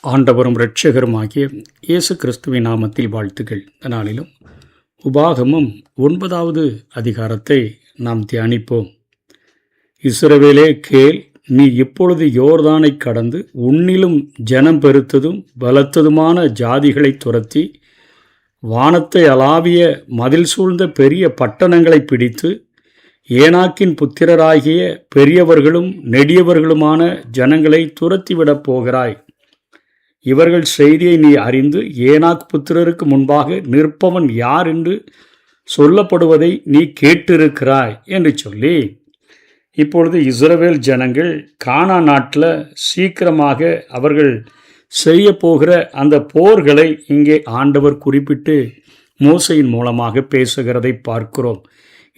ஆண்டவரும் இரட்சகருமாகிய இயேசு கிறிஸ்துவின் நாமத்தில் வாழ்த்துக்கள். இந்த நாளிலும் உபாகமம் 9வது அதிகாரத்தை நாம் தியானிப்போம். இஸ்ரவேலே கேள், நீ இப்பொழுது யோர்தானை கடந்து உன்னிலும் ஜனம் பெருத்ததும் பலத்ததுமான ஜாதிகளை துரத்தி வானத்தை அளாவிய மதில் சூழ்ந்த பெரிய பட்டணங்களை பிடித்து ஏனாக்கின் புத்திரராகிய பெரியவர்களும் நெடியவர்களுமான ஜனங்களை துரத்திவிடப் போகிறாய். இவர்கள் செய்தியை நீ அறிந்து ஏனாக் புத்திரருக்கு முன்பாக நிற்பவன் யார் என்று சொல்லப்படுவதை நீ கேட்டிருக்கிறாய் என்று சொல்லி, இப்பொழுது இஸ்ரவேல் ஜனங்கள் கானான் நாட்டில் சீக்கிரமாக அவர்கள் செய்ய போகிற அந்த போர்களை இங்கே ஆண்டவர் குறிப்பிட்டு மோசையின் மூலமாக பேசுகிறதை பார்க்கிறோம்.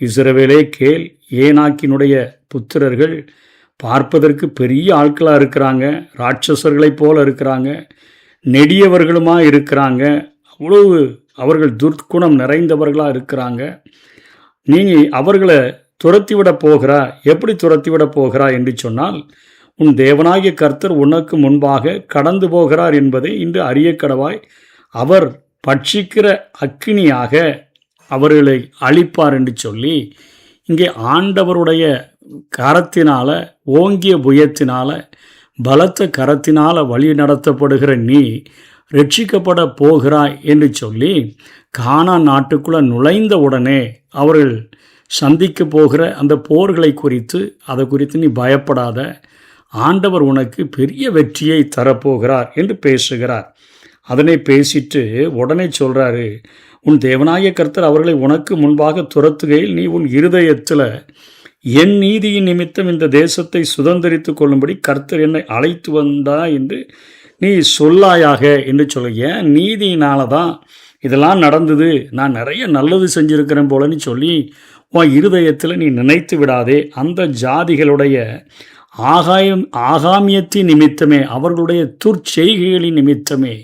இஸ்ரவேலே கேள், ஏனாக்கினுடைய புத்திரர்கள் பார்ப்பதற்கு பெரிய ஆட்களாக இருக்கிறாங்க, ராட்சசர்களைப் போல இருக்கிறாங்க, நெடியவர்களுமாக இருக்கிறாங்க, அவ்வளவு அவர்கள் துர்க்குணம் நிறைந்தவர்களாக இருக்கிறாங்க. நீங்கள் அவர்களை துரத்திவிட போகிறா. எப்படி துரத்திவிட போகிறா என்று சொன்னால், உன் தேவனாகிய கர்த்தர் உனக்கு முன்பாக கடந்து போகிறார் என்பதை இன்று அறிய கடவாய். அவர் பட்சிக்கிற அக்கினியாக அவர்களை அழிப்பார் என்று சொல்லி, இங்கே ஆண்டவருடைய கரத்தினால, ஓங்கிய புயத்தினால, பலத்த கரத்தினால வழி நடத்தப்படுகிற நீ ரட்சிக்கப்பட போகிறாய் என்று சொல்லி, கானான் நாட்டுக்குள்ளே நுழைந்த உடனே அவர்கள் சந்திக்க போகிற அந்த போர்களை குறித்து, அதை குறித்து நீ பயப்படாத, ஆண்டவர் உனக்கு பெரிய வெற்றியை தரப்போகிறார் என்று பேசுகிறார். அதனை பேசிட்டு உடனே சொல்கிறாரு, உன் தேவனாகிய கர்த்தர் அவர்களை உனக்கு முன்பாக துரத்துகையில் நீ உன் இருதயத்தில் என் நீதியின் நிமித்தம் இந்த தேசத்தை சுதந்திரித்து கொள்ளும்படி கர்த்தர் என்னை அழைத்து வந்தா என்று நீ சொல்லாயாக என்று சொல்ல. ஏன் நீதியினால தான் இதெல்லாம் நடந்தது, நான் நிறைய நல்லது செஞ்சுருக்கிறேன் போலன்னு சொல்லி உன் இருதயத்தில் நீ நினைத்து விடாதே. அந்த ஜாதிகளுடைய ஆகாமியத்தின் நிமித்தமே, அவர்களுடைய துர்ச்செய்கைகளின் நிமித்தமே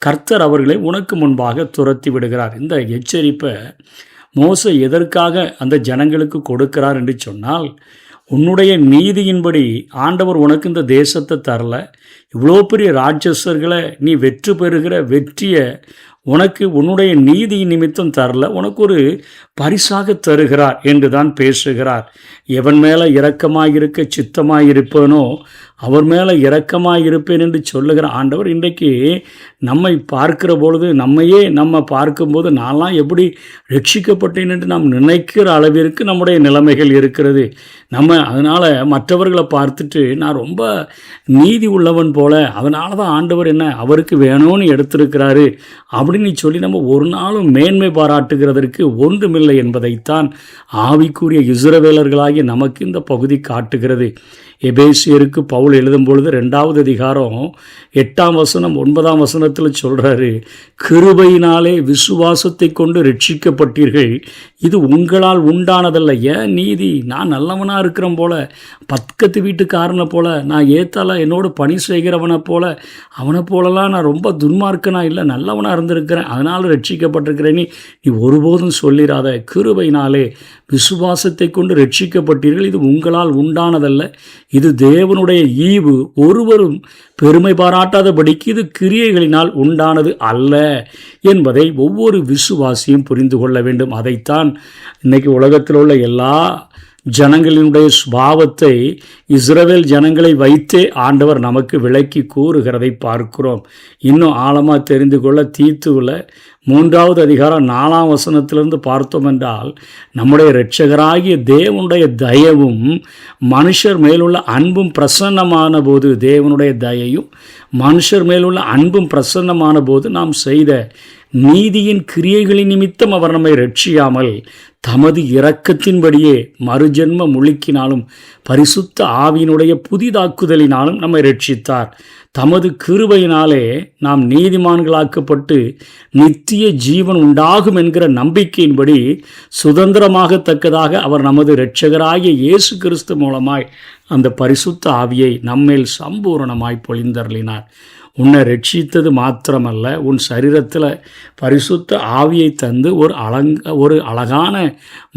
கர்த்தர் அவர்களை உனக்கு முன்பாக துரத்தி விடுகிறார். இந்த எச்சரிப்பை மோசே எதற்காக அந்த ஜனங்களுக்கு கொடுக்கிறார் என்று சொன்னால், உன்னுடைய நீதியின்படி ஆண்டவர் உனக்கு இந்த தேசத்தை தரல, இவ்வளோ பெரிய ராட்சசர்களை நீ வெற்றி பெறுகிற வெற்றியை உனக்கு உன்னுடைய நீதி நிமித்தம் தரல, உனக்கு ஒரு பரிசாக தருகிறார் என்று தான் பேசுகிறார். எவன் மேலே இரக்கமாயிருக்க சித்தமாயிருப்பேனோ அவர் மேலே இரக்கமாயிருப்பேன் என்று சொல்லுகிற ஆண்டவர் இன்றைக்கு நம்மை பார்க்கிற பொழுது, நம்ம பார்க்கும்போது நான்லாம் எப்படி ரட்சிக்கப்பட்டேன் என்று நாம் நினைக்கிற அளவிற்கு நம்முடைய நிலைமைகள் இருக்கிறது. நம்ம அதனால் மற்றவர்களை பார்த்துட்டு நான் ரொம்ப நீதி உள்ளவன் போல, அதனால தான் ஆண்டவர் என்ன அவருக்கு வேணும்னு எடுத்திருக்கிறாரு அப்படின்னு சொல்லி நம்ம ஒரு நாளும் மேன்மை பாராட்டுகிறதற்கு ஒன்றுமில்லை என்பதைத்தான் ஆவிக்குரிய இஸ்ரவேலர்களாகிய நமக்கு இந்த பகுதி காட்டுகிறது. எபேசியருக்கு பவுல் எழுதும் பொழுது 2வது அதிகாரம் 8ஆம் வசனம் 9ஆம் வசனத்தில் சொல்கிறாரு, கிருபையினாலே விசுவாசத்தை கொண்டு ரட்சிக்கப்பட்டீர்கள், இது உங்களால் உண்டானதல்ல. ஏன் நீதி, நான் நல்லவனாக இருக்கிறேன் போல, பக்கத்து வீட்டுக்காரனை போல, நான் ஏத்தால என்னோடு பணி செய்கிறவனை போல, அவனை போலலாம் நான் ரொம்ப துன்மார்க்கனா இல்லை, நல்லவனாக இருந்திருக்கிறேன், அதனால் ரட்சிக்கப்பட்டிருக்கிறேன் நீ ஒருபோதும் சொல்லிடாத. கிருபையினாலே விசுவாசத்தை கொண்டு ரட்சிக்கப்பட்டீர்கள், இது உங்களால் உண்டானதல்ல, இது தேவனுடைய ஈவு, ஒருவரும் பெருமை பாராட்டாதபடிக்கு இது கிரியைகளினால் உண்டானது அல்ல என்பதை ஒவ்வொரு விசுவாசியும் புரிந்து கொள்ள வேண்டும். அதைத்தான் இன்னைக்கு உலகத்தில் உள்ள எல்லா ஜனங்களினுடைய சுபாவத்தை இஸ்ரவேல் ஜனங்களை வைத்தே ஆண்டவர் நமக்கு விளக்கி கூறுகிறதை பார்க்கிறோம். இன்னும் ஆழமாக தெரிந்து கொள்ள தீத்துவில் 3வது அதிகாரம் 4ஆம் வசனத்திலிருந்து பார்த்தோம் என்றால், நம்முடைய இரட்சகராகிய தேவனுடைய தயவும் மனுஷர் மேலுள்ள அன்பும் பிரசன்னமான போது, தேவனுடைய தயையும் மனுஷர் மேலுள்ள அன்பும் பிரசன்னமான போது நாம் செய்த நீதியின் கிரியைகளின் நிமித்தம் அவர் நம்மை ரட்சியாமல் தமது இரக்கத்தின்படியே மறுஜென்ம முழுக்கினாலும் பரிசுத்த ஆவியினுடைய புதிதாக்குதலினாலும் நம்மை ரட்சித்தார். தமது கிருபையினாலே நாம் நீதிமான்களாக்கப்பட்டு நித்திய ஜீவன் உண்டாகும் என்கிற நம்பிக்கையின்படி சுதந்திரமாகத்தக்கதாக அவர் நமது இரட்சகராகிய இயேசு கிறிஸ்து மூலமாய் அந்த பரிசுத்த ஆவியை நம்மேல் சம்பூரணமாய் பொழிந்தருளினார். உன்னை ரட்சித்தது மாத்திரமல்ல, உன் சரீரத்தில் பரிசுத்த ஆவியை தந்து ஒரு அழகான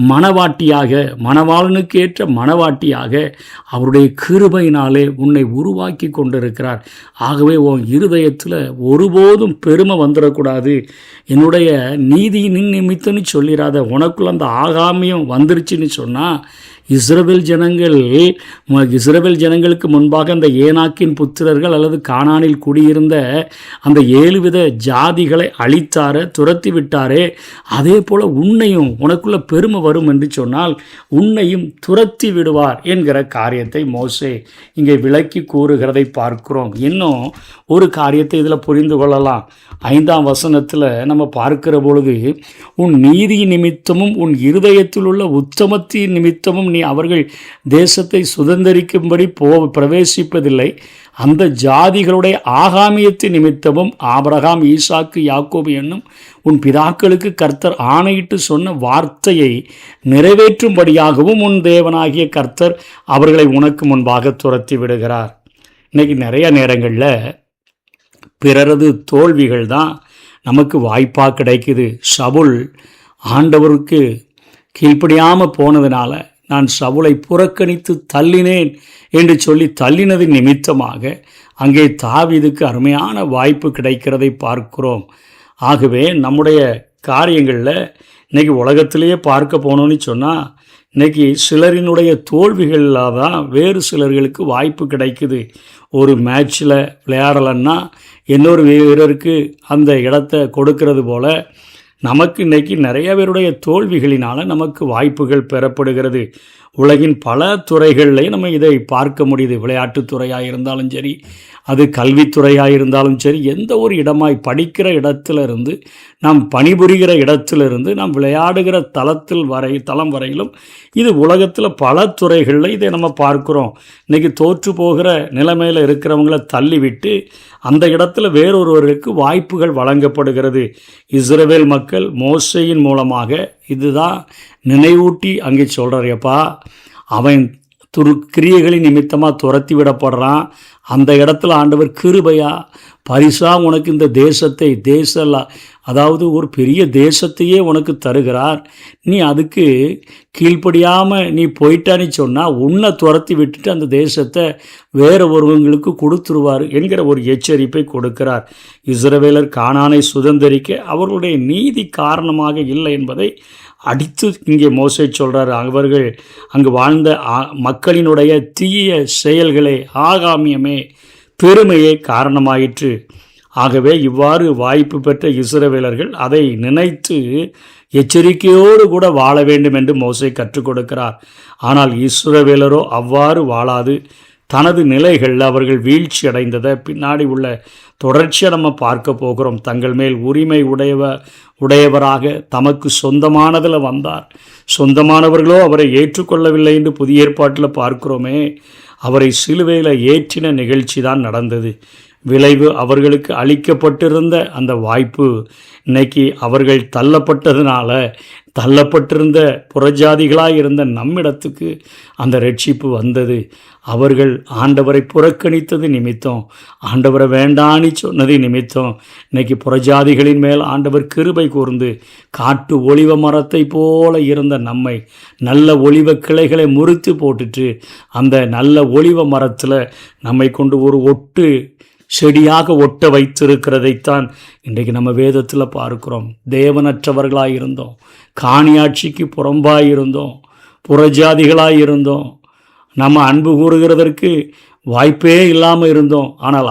மணவாட்டியாக, மணவாளனுக்கு ஏற்ற மணவாட்டியாக அவருடைய கிருபையினாலே உன்னை உருவாக்கி கொண்டிருக்கிறார். ஆகவே உன் இருதயத்தில் ஒருபோதும் பெருமை வந்துடக்கூடாது, என்னுடைய நீதியின் நிமித்தம்னு சொல்லிடாத. உனக்குள்ள அந்த ஆகாமியம் வந்துருச்சுன்னு சொன்னால் இஸ்ரவேல் ஜனங்களுக்கு முன்பாக அந்த ஏனாக்கின் புத்திரர்கள் அல்லது கானானில் குடியிருந்த அந்த 7 வித ஜாதிகளை அழித்தாரே, துரத்தி விட்டாரே, அதே போல் உன்னையும் உனக்குள்ள பெருமை வரும் என்று சொன்னால் உன்னையும் துரத்தி விடுவார் என்கிற காரியத்தை மோசே இங்கே விளக்கி கூறுகிறதை பார்க்கிறோம். இன்னும் ஒரு காரியத்தை இதில் புரிந்து கொள்ளலாம். 5ஆம் வசனத்தில் நம்ம பார்க்கிற பொழுது, உன் நீதி நிமித்தமும் உன் இருதயத்தில் உள்ள உத்தமத்தின் நிமித்தமும் நீ அவர்கள் தேசத்தை சுதந்தரிக்கும்படி பிரவேசிப்பதில்லை. அந்த ஜாதிகளுடைய ஆகாமியத்தின் நிமித்தமும் ஆபிரகாம், ஈசாக்கு, யாக்கோபு என்னும் உன் பிதாக்களுக்கு கர்த்தர் ஆணையிட்டு சொன்ன வார்த்தையை நிறைவேற்றும்படியாகவும் உன் தேவனாகிய கர்த்தர் அவர்களை உனக்கு முன்பாக துரத்தி விடுகிறார். இன்னைக்கு நிறைய நேரங்களில் பிறரது தோல்விகள் தான் நமக்கு வாய்ப்பாக கிடைக்குது. சவுல் ஆண்டவருக்கு கீழ்ப்படியாமல் போனதுனால நான் சவுலை புறக்கணித்து தள்ளினேன் என்று சொல்லி தள்ளினது நிமித்தமாக அங்கே தாவீதுக்கு அருமையான வாய்ப்பு கிடைக்கிறதை பார்க்கிறோம். ஆகவே நம்முடைய காரியங்களில் இன்றைக்கி உலகத்திலேயே பார்க்க போனோன்னு சொன்னால் இன்றைக்கி சிலரினுடைய தோல்விகளில் தான் வேறு சிலர்களுக்கு வாய்ப்பு கிடைக்குது. ஒரு மேட்ச்சில் விளையாடலைன்னா இன்னொரு வீரருக்கு அந்த இடத்தை கொடுக்கறது போல் நமக்கு இன்றைக்கி நிறைய பேருடைய தோல்விகளினால் நமக்கு வாய்ப்புகள் பெறப்படுகிறது. உலகின் பல துறைகளில் நம்ம இதை பார்க்க முடியுது. விளையாட்டுத்துறையாக இருந்தாலும் சரி, அது கல்வித்துறையாக இருந்தாலும் சரி, எந்த ஒரு இடமாய் படிக்கிற இடத்திலிருந்து நாம் பணிபுரிகிற இடத்திலிருந்து நாம் விளையாடுகிற தளம் வரையிலும் இது உலகத்தில் பல துறைகளில் இதை நம்ம பார்க்குறோம். இன்றைக்கி தோற்று போகிற நிலைமையில் இருக்கிறவங்கள தள்ளிவிட்டு அந்த இடத்துல வேறொருவருக்கு வாய்ப்புகள் வழங்கப்படுகிறது. இஸ்ரவேல் மக்கள் மோசேயின் மூலமாக இதுதான் நினைவூட்டி அங்கே சொல்கிறாரியப்பா, அவன் கிரியைகளின் நிமித்தமாக துரத்தி விடப்படுறான். அந்த இடத்துல ஆண்டவர் கிருபையா பரிசா உனக்கு இந்த தேசத்தை அதாவது ஒரு பெரிய தேசத்தையே உனக்கு தருகிறார். நீ அதுக்கு கீழ்ப்படியாமல் நீ போயிட்டான்னு சொன்னால் உன்னை துரத்தி விட்டுட்டு அந்த தேசத்தை வேறு ஒருவங்களுக்கு கொடுத்துருவார் என்கிற ஒரு எச்சரிப்பை கொடுக்கிறார். இஸ்ரவேலர் கானானை சுதந்தரிக்க அவர்களுடைய நீதி காரணமாக இல்லை என்பதை அடித்து இங்கே மோசே சொல்கிறார். அவர்கள் அங்கு வாழ்ந்த மக்களினுடைய தீய செயல்களே, ஆகாமியமே, பெருமையே காரணமாயிற்று. ஆகவே இவ்வாறு வாய்ப்பு பெற்ற இஸ்ரவேலர்கள் அதை நினைத்து எச்சரிக்கையோடு கூட வாழ வேண்டும் என்று மோசே கற்றுக் கொடுக்கிறார். ஆனால் இஸ்ரவேலரோ அவ்வாறு வாழாது தனது நிலைகளில் அவர்கள் வீழ்ச்சி அடைந்ததை பின்னாடி உள்ள தொடர்ச்சியாக நம்ம பார்க்க போகிறோம். தங்கள் மேல் உரிமை உடையவராக தமக்கு சொந்தமானதில் வந்தார். சொந்தமானவர்களோ அவரை ஏற்றுக்கொள்ளவில்லை என்று புதிய ஏற்பாட்டில் பார்க்கிறோமே. அவரை சிலுவையில் ஏற்றின நிகழ்ச்சி தான் நடந்தது. விளைவு அவர்களுக்கு அளிக்கப்பட்டிருந்த அந்த வாய்ப்பு இன்னைக்கு அவர்கள் தள்ளப்பட்டிருந்த புறஜாதிகளாக இருந்த நம்மிடத்துக்கு அந்த ரட்சிப்பு வந்தது. அவர்கள் ஆண்டவரை புறக்கணித்தது நிமித்தம், ஆண்டவரை வேண்டான்னு சொன்னது நிமித்தம் இன்னைக்கு புறஜாதிகளின் மேல் ஆண்டவர் கிருபை கூர்ந்து காட்டு ஒலிவ மரத்தை போல இருந்த நம்மை நல்ல ஒலிவ கிளைகளை முறித்து போட்டுட்டு அந்த நல்ல ஒலிவ மரத்தில் நம்மை கொண்டு ஒரு செடியாக ஒட்ட வைத்திருக்கிறதைத்தான் இன்றைக்கு நம்ம வேதத்தில் பார்க்கிறோம். தேவனற்றவர்களாக இருந்தோம், காணியாட்சிக்கு புறம்பாக இருந்தோம், புறஜாதிகளாக நம்ம அன்பு கூறுகிறதற்கு வாய்ப்பே இல்லாமல் இருந்தோம். ஆனால்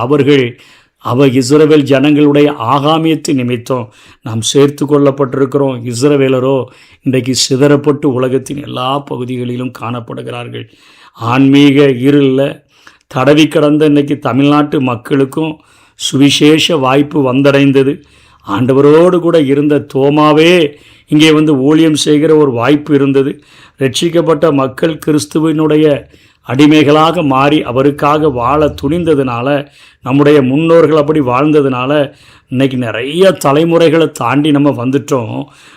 இஸ்ரவேல் ஜனங்களுடைய ஆகாமியத்து நிமித்தம் நாம் சேர்த்து கொள்ளப்பட்டிருக்கிறோம். இஸ்ரவேலரோ இன்றைக்கு சிதறப்பட்டு உலகத்தின் எல்லா பகுதிகளிலும் காணப்படுகிறார்கள். ஆன்மீக இருளில் தடவி கடந்த இன்றைக்கி தமிழ்நாட்டு மக்களுக்கும் சுவிசேஷ வாய்ப்பு வந்தடைந்தது. ஆண்டவரோடு கூட இருந்த தோமாவே இங்கே ஊழியம் செய்கிற ஒரு வாய்ப்பு இருந்தது. ரட்சிக்கப்பட்ட மக்கள் கிறிஸ்துவினுடைய அடிமைகளாக மாறி அவருக்காக வாழ துணிந்ததுனால, நம்முடைய முன்னோர்கள் அப்படி வாழ்ந்ததுனால இன்றைக்கி நிறைய தலைமுறைகளை தாண்டி நம்ம வந்துட்டோம்.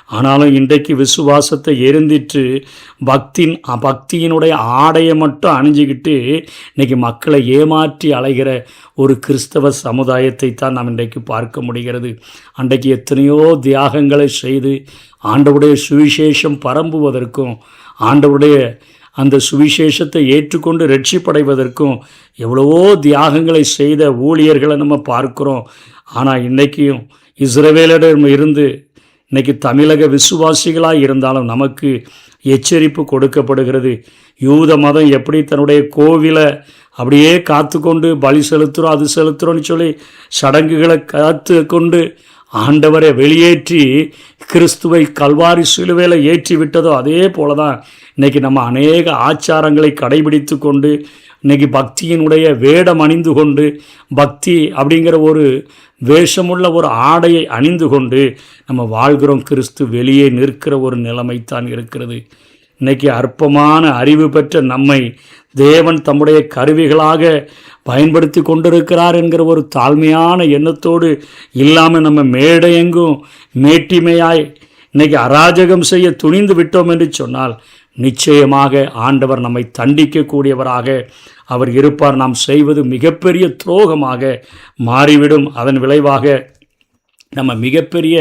ஆனாலும் இன்றைக்கு விசுவாசத்தை எரிந்திட்டு பக்தியினுடைய ஆடையை மட்டும் அணிஞ்சிக்கிட்டு இன்றைக்கி மக்களை ஏமாற்றி அலைகிற ஒரு கிறிஸ்தவ சமுதாயத்தை தான் நாம் இன்றைக்கு பார்க்க முடிகிறது. அன்றைக்கு எத்தனையோ தியாகங்களை செய்து ஆண்டவருடைய சுவிசேஷம் பரம்புவதற்கும் ஆண்டவருடைய அந்த சுவிசேஷத்தை ஏற்றுக்கொண்டு ரட்சிப்படைவதற்கும் எவ்வளவோ தியாகங்களை செய்த ஊழியர்களை நம்ம பார்க்கிறோம். ஆனால் இன்றைக்கும் இஸ்ரவேலிடம் இருந்து இன்றைக்கி தமிழக விசுவாசிகளாக இருந்தாலும் நமக்கு எச்சரிப்பு கொடுக்கப்படுகிறது. யூத மதம் எப்படி தன்னுடைய கோவிலை அப்படியே காத்து கொண்டு பலி செலுத்துகிறோம், அது செலுத்துகிறோன்னு சொல்லி சடங்குகளை காத்து கொண்டு ஆண்டவரை வெளியேற்றி கிறிஸ்துவை கல்வாரி சிலுவையில் ஏற்றி விட்டதோ அதே போல தான் இன்றைக்கி நம்ம அநேக ஆச்சாரங்களை கடைபிடித்து கொண்டு இன்றைக்கி பக்தியினுடைய வேடம் அணிந்து கொண்டு பக்தி அப்படிங்கிற ஒரு வேஷமுள்ள ஒரு ஆடையை அணிந்து கொண்டு நம்ம வாழ்கிறோம். கிறிஸ்து வெளியே நிற்கிற ஒரு நிலைமைத்தான் இருக்கிறது. இன்றைக்கி அற்பமான அறிவு பெற்ற நம்மை தேவன் தம்முடைய கருவிகளாக பயன்படுத்தி கொண்டிருக்கிறார் என்கிற ஒரு தாழ்மையான எண்ணத்தோடு இல்லாமல் நம்ம மேடையெங்கும் மேட்டிமையாய் இன்றைக்கி அராஜகம் செய்ய துணிந்து விட்டோம் என்று சொன்னால் நிச்சயமாக ஆண்டவர் நம்மை தண்டிக்கக்கூடியவராக அவர் இருப்பார். நாம் செய்வது மிகப்பெரிய துரோகமாக மாறிவிடும். அதன் விளைவாக நம்ம மிகப்பெரிய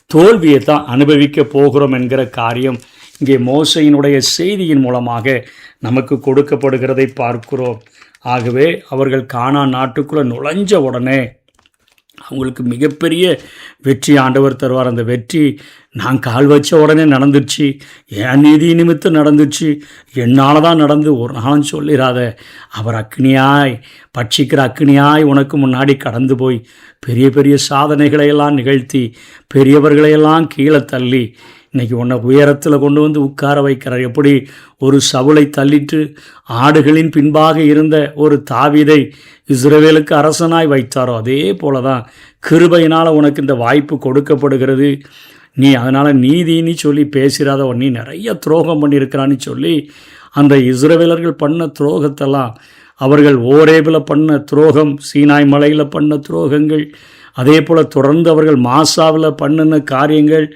தோல்வியை தான் அனுபவிக்க போகிறோம் என்கிற காரியம் இங்கே மோசையினுடைய செய்தியின் மூலமாக நமக்கு கொடுக்கப்படுகிறதை பார்க்கிறோம். ஆகவே அவர்கள் கானான் நாட்டுக்குள்ளே நுழைஞ்ச உடனே அவங்களுக்கு மிகப்பெரிய வெற்றி ஆண்டவர் தருவார். அந்த வெற்றி நான் கால் வச்ச உடனே நடந்துச்சு, என் நீதி நிமித்தம் நடந்துச்சு, என்னால் தான் நடந்து ஒரு நாளும் சொல்லிடாத. அவர் அக்னியாய் பட்சிக்கிற அக்னியாய் உனக்கு முன்னாடி கடந்து போய் பெரிய பெரிய சாதனைகளையெல்லாம் நிகழ்த்தி பெரியவர்களையெல்லாம் கீழே தள்ளி இன்றைக்கி உன்னை உயரத்தில் கொண்டு வந்து உட்கார வைக்கிறார். எப்படி ஒரு சவுளை தள்ளிட்டு ஆடுகளின் பின்பாக இருந்த ஒரு தாவீதை இஸ்ரவேலுக்கு அரசனாய் வைத்தாரோ அதே போல தான் கிருபையினால் உனக்கு இந்த வாய்ப்பு கொடுக்கப்படுகிறது. நீ அதனால் நீதின்னு சொல்லி பேசுகிறாத, நீ நிறைய துரோகம் பண்ணியிருக்கிறான்னு சொல்லி அந்த இஸ்ரவேலர்கள் பண்ண துரோகத்தெல்லாம் அவர்கள் ஓரேபில் பண்ண துரோகம், சீனாய் மலையில் பண்ண துரோகங்கள், அதே போல் தொடர்ந்து அவர்கள் மாசாவில் பண்ணின காரியங்கள்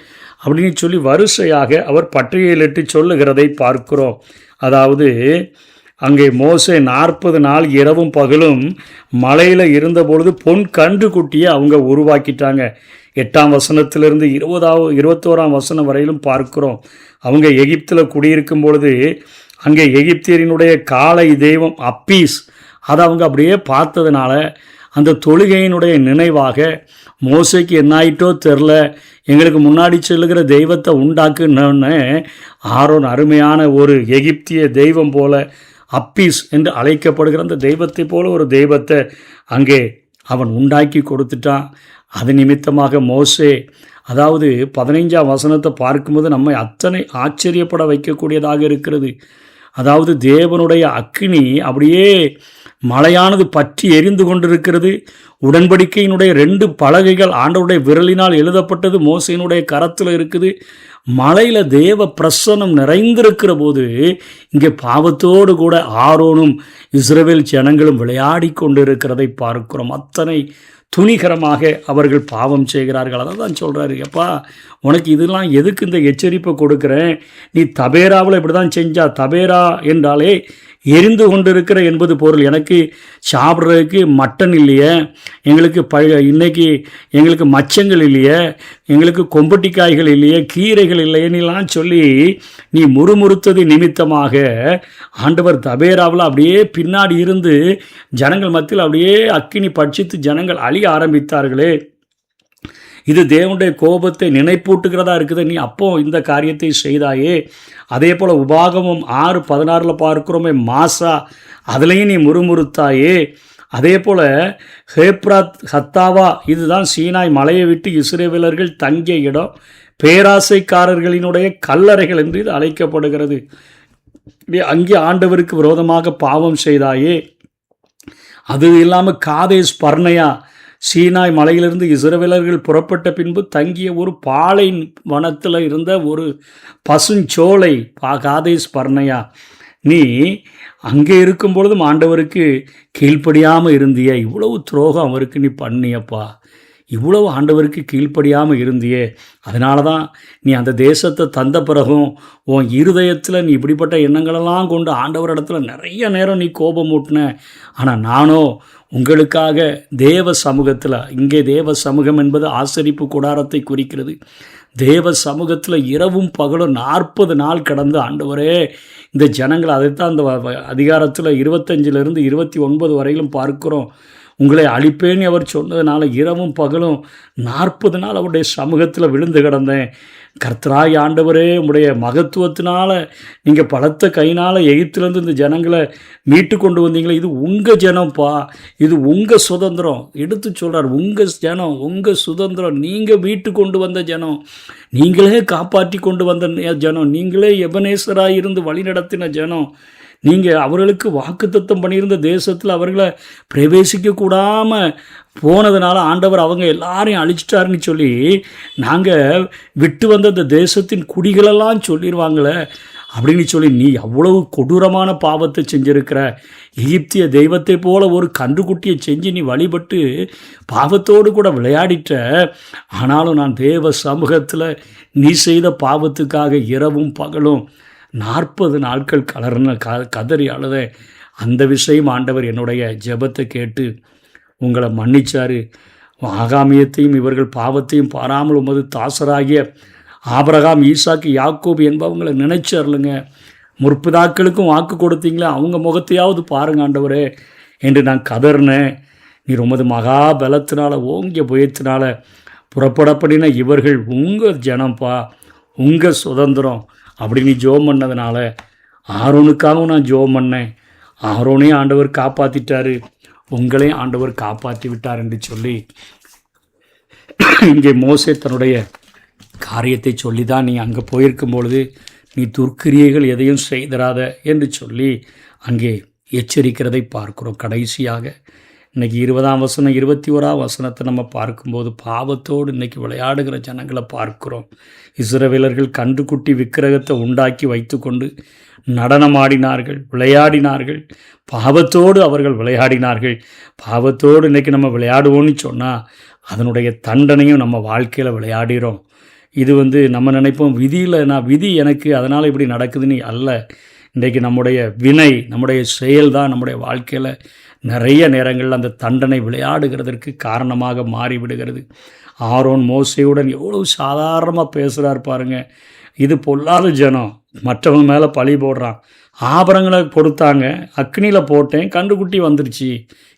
அப்படின்னு சொல்லி வரிசையாக அவர் பட்டியலிட்டு சொல்லுகிறதை பார்க்கிறோம். அதாவது அங்கே மோசே 40 நாள் இரவும் பகலும் மலையில் இருந்தபொழுது பொன் கன்று குட்டியை அவங்க உருவாக்கிட்டாங்க. 8ஆம் வசனத்திலிருந்து 21ஆம் வசனம் வரையிலும் பார்க்கிறோம். அவங்க எகிப்தில் குடியிருக்கும் பொழுது அங்கே எகிப்தியரினுடைய காளை தெய்வம் அப்பீஸ் அதை அவங்க அப்படியே பார்த்ததுனால அந்த தொழுகையினுடைய நினைவாக மோசைக்கு என்னாயிட்டோ தெரில, எங்களுக்கு முன்னாடி செல்லுகிற தெய்வத்தை உண்டாக்குன்னு ஆரோன் அருமையான ஒரு எகிப்திய தெய்வம் போல அப்பீஸ் என்று அழைக்கப்படுகிற அந்த தெய்வத்தை போல ஒரு தெய்வத்தை அங்கே அவன் உண்டாக்கி கொடுத்துட்டான். அது நிமித்தமாக மோசே, அதாவது 15ஆம் வசனத்தை பார்க்கும்போது நம்மை அத்தனை ஆச்சரியப்பட வைக்கக்கூடியதாக இருக்கிறது. அதாவது தேவனுடைய அக்கினி அப்படியே மலையானது பற்றி எரிந்து கொண்டிருக்கிறது. உடன்படிக்கையினுடைய 2 பலகைகள் ஆண்டவருடைய விரலினால் எழுதப்பட்டது மோசையினுடைய கரத்தில் இருக்குது. மலையில் தேவ பிரசன்னம் நிறைந்திருக்கிற போது இங்கே பாவத்தோடு கூட ஆரோனும் இஸ்ரவேல் ஜனங்களும் விளையாடி கொண்டிருக்கிறதை பார்க்கிறோம். அத்தனை துணிகரமாக அவர்கள் பாவம் செய்கிறார்கள். அதை தான் சொல்கிறாரு, எப்பா உனக்கு இதெல்லாம் எதுக்கு இந்த எச்சரிப்பை கொடுக்குறேன், நீ தபேராவில் இப்படி தான் செஞ்சா, தபேரா என்றாலே எரிந்து கொண்டிருக்கிற என்பது பொருள். எனக்கு சாப்பிட்றதுக்கு மட்டன் இல்லையே, எங்களுக்கு இன்னைக்கு எங்களுக்கு மச்சங்கள் இல்லையே, எங்களுக்கு கொம்பட்டிக்காய்கள் இல்லையே, கீரைகள் இல்லையேன்னெலாம் சொல்லி நீ முறுமுறுத்தது நிமித்தமாக ஆண்டவர் தபேராவில் அப்படியே பின்னாடி இருந்து ஜனங்கள் மத்தியில் அப்படியே அக்கினி பட்சித்து ஜனங்கள் அழிய ஆரம்பித்தார்களே. இது தேவனுடைய கோபத்தை நினைப்பூட்டுகிறதா இருக்குது. நீ அப்போ இந்த காரியத்தை செய்தாயே. அதே போல் உபாகமம் 6:16 பார்க்கிறோமே, மாசா அதுலேயும் நீ முறுமுறுத்தாயே. அதே போல் ஹேப்ராத் ஹத்தாவா, இதுதான் சீனாய் மலையை விட்டு இஸ்ரவேலர்கள் தங்கிய இடம், பேராசைக்காரர்களினுடைய கல்லறைகள் என்று இது அழைக்கப்படுகிறது. அங்கே ஆண்டவருக்கு விரோதமாக பாவம் செய்தாயே. அது இல்லாமல் காதேஸ் பர்னையா, சீனாய் மலையிலிருந்து இஸ்ரவேலர்கள் புறப்பட்ட பின்பு தங்கிய ஒரு பாலை வனத்தில் இருந்த ஒரு பசுஞ்சோலை காதேஸ் பர்னையா, நீ அங்கே இருக்கும் பொழுதும் ஆண்டவருக்கு கீழ்ப்படியாமல் இருந்திய, இவ்வளவு துரோகம் அவருக்கு நீ பண்ணியப்பா. இவ்வளவு ஆண்டவருக்கு கீழ்ப்படியாமல் இருந்தியே, அதனால தான் நீ அந்த தேசத்தை தந்த பிறகும் உன் இருதயத்தில் நீ இப்படிப்பட்ட எண்ணங்களெல்லாம் கொண்டு ஆண்டவரிடத்துல நிறைய நேரம் நீ கோபம் ஊட்டின. ஆனால் நானோ உங்களுக்காக தேவ சமூகத்தில், இங்கே தேவ சமூகம் என்பது ஆசரிப்பு கூடாரத்தை குறிக்கிறது. தேவ சமூகத்தில் இரவும் பகலும் 40 நாள் கடந்து ஆண்டவரே இந்த ஜனங்கள், அதைத்தான் அந்த அதிகாரத்தில் 25 29 வரையிலும் பார்க்கிறோம். உங்களை அழிப்பேன்னு அவர் சொன்னதுனால இரவும் பகலும் 40 நாள் அவருடைய சமூகத்தில் விழுந்து கிடந்தேன். கர்த்தராய் ஆண்டவரே, உடைய மகத்துவத்தினால நீங்கள் பலத்த கையினால் எகிப்திலேருந்து இந்த ஜனங்களை மீட்டு கொண்டு வந்தீங்களே, இது உங்கள் ஜனம்ப்பா, இது உங்கள் சுதந்திரம். எடுத்து சொல்கிறார், உங்கள் ஜனம், உங்கள் சுதந்திரம், நீங்கள் மீட்டு கொண்டு வந்த ஜனம், நீங்களே காப்பாற்றி கொண்டு வந்த ஜனம், நீங்களே எபனேசராக இருந்து வழி நடத்தின ஜனம், நீங்கள் அவர்களுக்கு வாக்குத்தத்தம் பண்ணியிருந்த தேசத்தில் அவர்களை பிரவேசிக்க கூடாமல் போனதுனால ஆண்டவர் அவங்க எல்லாரையும் அழிச்சிட்டாருன்னு சொல்லி நாங்கள் விட்டு வந்த அந்த தேசத்தின் குடிகளெல்லாம் சொல்லிடுவாங்களே அப்படின்னு சொல்லி, நீ அவ்வளவு கொடூரமான பாவத்தை செஞ்சிருக்கிற. எகிப்திய தெய்வத்தை போல ஒரு கன்றுக்குட்டியை செஞ்சு நீ வழிபட்டு பாவத்தோடு கூட விளையாடிட்ட. ஆனாலும் நான் தேவ சமூகத்தில் நீ செய்த பாவத்துக்காக இரவும் பகலும் 40 நாட்கள் கதறி அழுத. அந்த விஷயம் ஆண்டவர் என்னுடைய ஜெபத்தை கேட்டு உங்களை மன்னிச்சார். ஆகாமியத்தையும் இவர்கள் பாவத்தையும் பாராமல் உமது தாசராகிய ஆபிரகாம், ஈசாக்கு, யாக்கோபு என்பவங்களை நினைச்சார்லுங்க. முற்பிதாக்களுக்கும் வாக்கு கொடுத்தீங்களே, அவங்க முகத்தையாவது பாருங்க ஆண்டவரே என்று நான் கதறினேன். நீர் உமது மகா பலத்தினால, ஓங்கிய புயத்தினால புறப்படப்படின இவர்கள் உங்கள் ஜனம்ப்பா, உங்கள் சுதந்திரம் அப்படின்னு ஜோம் பண்ணதுனால ஆரோனுக்காகவும் நான் ஜோம் பண்ணேன். ஆரோனையும் ஆண்டவர் காப்பாற்றிட்டார், உங்களையும் ஆண்டவர் காப்பாற்றி விட்டார் என்று சொல்லி இங்கே மோசே தன்னுடைய காரியத்தை சொல்லி தான், நீ அங்கே போயிருக்கும் பொழுது நீ துர்க்கிரியைகள் எதையும் செய்திராத என்று சொல்லி அங்கே எச்சரிக்கிறதை பார்க்கிறோம். கடைசியாக இன்றைக்கி 20ஆம் வசனம் 21ஆம் வசனத்தை நம்ம பார்க்கும்போது பாவத்தோடு இன்றைக்கி விளையாடுகிற ஜனங்களை பார்க்குறோம். இஸ்ரவேலர்கள் கன்றுக்குட்டி விக்கிரகத்தை உண்டாக்கி வைத்து கொண்டு நடனமாடினார்கள், விளையாடினார்கள். பாவத்தோடு அவர்கள் விளையாடினார்கள். பாவத்தோடு இன்றைக்கி நம்ம விளையாடுவோன்னு சொன்னால் அதனுடைய தண்டனையும் நம்ம வாழ்க்கையில் விளையாடுகிறோம். இது நம்ம நினைப்போம் விதியில், நான் விதி எனக்கு அதனால் இப்படி நடக்குதுன்னு அல்ல. இன்றைக்கு நம்முடைய வினை, நம்முடைய செயல் தான் நம்முடைய வாழ்க்கையில் நிறைய நேரங்களில் அந்த தண்டனை விளையாடுகிறதற்கு காரணமாக மாறிவிடுகிறது. ஆரோன் மோசையுடன் எவ்வளவு சாதாரணமாக பேசுகிறார் பாருங்க. இது பொல்லாத ஜனம், மற்றவங்க மேலே பழி போடுறான். ஆபரங்களை கொடுத்தாங்க, அக்னியில் போட்டேன், கன்றுக்குட்டி வந்துருச்சு.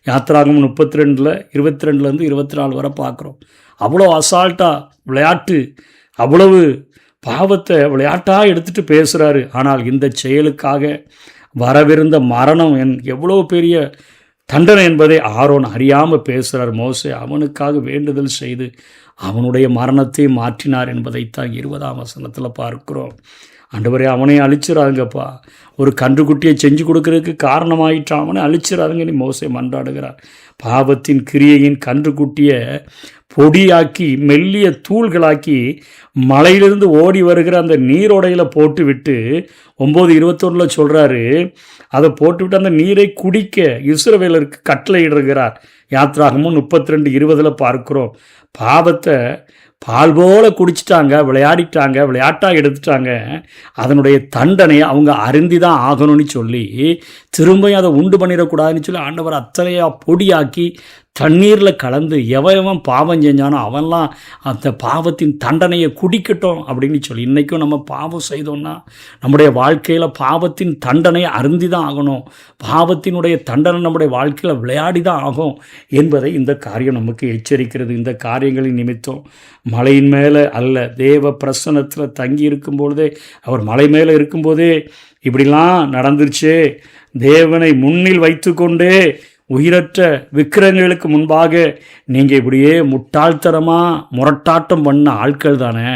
யாத்திராகம் 32 22 24 வரை பார்க்குறோம். அவ்வளோ அசால்ட்டாக விளையாட்டு, அவ்வளவு பாவத்தை விளையாட்டாக எடுத்துகிட்டு பேசுகிறாரு. ஆனால் இந்த செயலுக்காக வரவிருந்த மரணம் எவ்வளோ பெரிய தண்டனை என்பதை ஆரோன் அறியாமல் பேசுகிறார். மோசே அவனுக்காக வேண்டுதல் செய்து அவனுடைய மரணத்தை மாற்றினார் என்பதைத்தான் 20ஆம் வசனத்தில் பார்க்கிறோம். ஆண்டவரே, அவனை அழிச்சிடாதுங்கப்பா, ஒரு கன்றுக்குட்டியை செஞ்சு கொடுக்கறதுக்கு காரணமாயிட்டான், அவனை அழிச்சிடாதுங்க நீ மோசே மன்றாடுகிறார். பாவத்தின் கிரியையின் கன்றுக்குட்டியை பொடியாக்கி மெல்லிய தூள்களாக்கி மலையிலிருந்து ஓடி வருகிற அந்த நீரோடையில் போட்டு விட்டு 9:21 சொல்கிறாரு, அதை போட்டுவிட்டு அந்த நீரை குடிக்க இஸ்ரவேலருக்கு கட்டளையிடுகிறார். யாத்திராகமும் 32:20 பார்க்கிறோம். பாவத்தை பால் போல குடிச்சிட்டாங்க, விளையாடிட்டாங்க, விளையாட்டாக எடுத்துட்டாங்க. அதனுடைய தண்டனையை அவங்க அருந்தி தான் ஆகணும்னு சொல்லி திரும்ப அதை உண்டு பண்ணிடக்கூடாதுன்னு சொல்லி ஆண்டவர் அத்தனையாக பொடியாக்கி தண்ணீரில் கலந்து எவன் பாவம் செஞ்சானோ அவன்லாம் அந்த பாவத்தின் தண்டனையை குடிக்கட்டும் அப்படின்னு சொல்லி, இன்றைக்கும் நம்ம பாவம் செய்தோம்னா நம்முடைய வாழ்க்கையில் பாவத்தின் தண்டனையை அருந்தி தான் ஆகணும். பாவத்தினுடைய தண்டனை நம்முடைய வாழ்க்கையில் விளையாடி தான் ஆகும் என்பதை இந்த காரியம் நமக்கு எச்சரிக்கிறது. இந்த காரியங்களின் நிமித்தம் மலையின் மேலே அல்ல, தேவ பிரசன்னத்தில் தங்கி இருக்கும்பொழுதே, அவர் மலை மேலே இருக்கும்போதே இப்படிலாம் நடந்துருச்சே. தேவனை முன்னில் வைத்து கொண்டே உயிரற்ற விக்கிரகங்களுக்கு முன்பாக நீங்கள் இப்படியே முட்டாள்தனமாக முரட்டாட்டம் பண்ண ஆட்கள் தானே.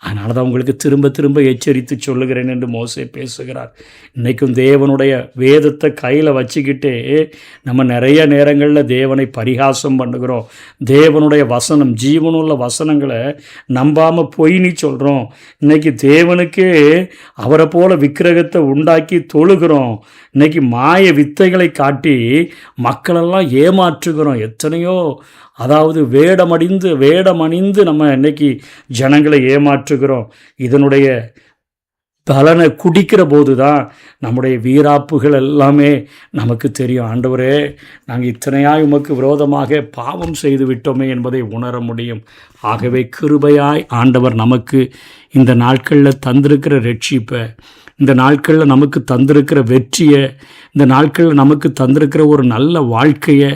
அதனால தான் உங்களுக்கு திரும்ப திரும்ப எச்சரித்து சொல்லுகிறேன் என்று மோசே பேசுகிறார். இன்றைக்கும் தேவனுடைய வேதத்தை கையில் வச்சுக்கிட்டே நம்ம நிறைய நேரங்களில் தேவனை பரிகாசம் பண்ணுகிறோம். தேவனுடைய வசனம், ஜீவனுள்ள வசனங்களை நம்பாமல் பொய்னி சொல்கிறோம். இன்றைக்கி தேவனுக்கே அவரை போல விக்கிரகத்தை உண்டாக்கி தொழுகிறோம். இன்றைக்கி மாய வித்தைகளை காட்டி மக்களெல்லாம் ஏமாற்றுகிறோம். எத்தனையோ அதாவது வேடமணிந்து நம்ம இன்னைக்கு ஜனங்களை ஏமாற்றுகிறோம். இதனுடைய பலனை குடிக்கிற போது தான் நம்முடைய வீராப்புகள் எல்லாமே நமக்கு தெரியும். ஆண்டவரே, நாங்கள் இத்தனையாய் உமக்கு விரோதமாக பாவம் செய்து விட்டோமே என்பதை உணர முடியும். ஆகவே கிருபையாய் ஆண்டவர் நமக்கு இந்த நாட்களில் தந்திருக்கிற ரட்சிப்பை, இந்த நாட்களில் நமக்கு தந்திருக்கிற வெற்றியை, இந்த நாட்களில் நமக்கு தந்திருக்கிற ஒரு நல்ல வாழ்க்கையை,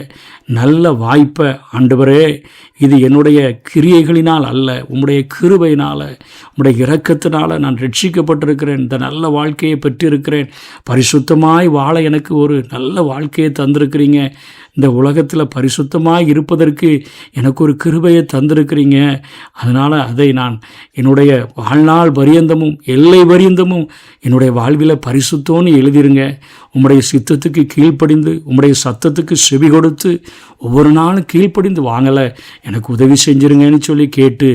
நல்ல வாய்ப்பை, ஆண்டவரே இது என்னுடைய கிரியைகளினால் அல்ல, உம்முடைய கிருபையினால், உம்முடைய இரக்கத்தினால் நான் ரட்சிக்கப்பட்டிருக்கிறேன், இந்த நல்ல வாழ்க்கையை பெற்றிருக்கிறேன், பரிசுத்தமாய் வாழ எனக்கு ஒரு நல்ல வாழ்க்கையை தந்திருக்கிறீங்க, இந்த உலகத்தில் பரிசுத்தமாய் இருப்பதற்கு எனக்கு ஒரு கிருபையை தந்திருக்கிறீங்க. அதனால் அதை நான் என்னுடைய வாழ்நாள் பரியந்தமும் எல்லை பரியந்தமும் என்னுடைய வாழ்வில் பரிசுத்தோன்னு எழுதிருங்க. உம்முடைய சித்தத்துக்கு கீழ்ப்படிந்து, உம்முடைய சத்தத்துக்கு செவி கொடுத்து, ஒவ்வொரு நாளும் கீழ்ப்படிந்து வாங்கலை எனக்கு உதவி செஞ்சிருங்கன்னு சொல்லி கேட்டு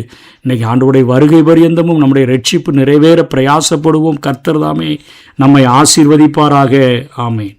இன்றைக்கி ஆண்டவருடைய வருகை பரியந்தமும் நம்முடைய ரட்சிப்பு நிறைவேற பிரயாசப்படுவோம். கர்த்தர் தாமே நம்மை ஆசீர்வதிப்பாராக. ஆமென்.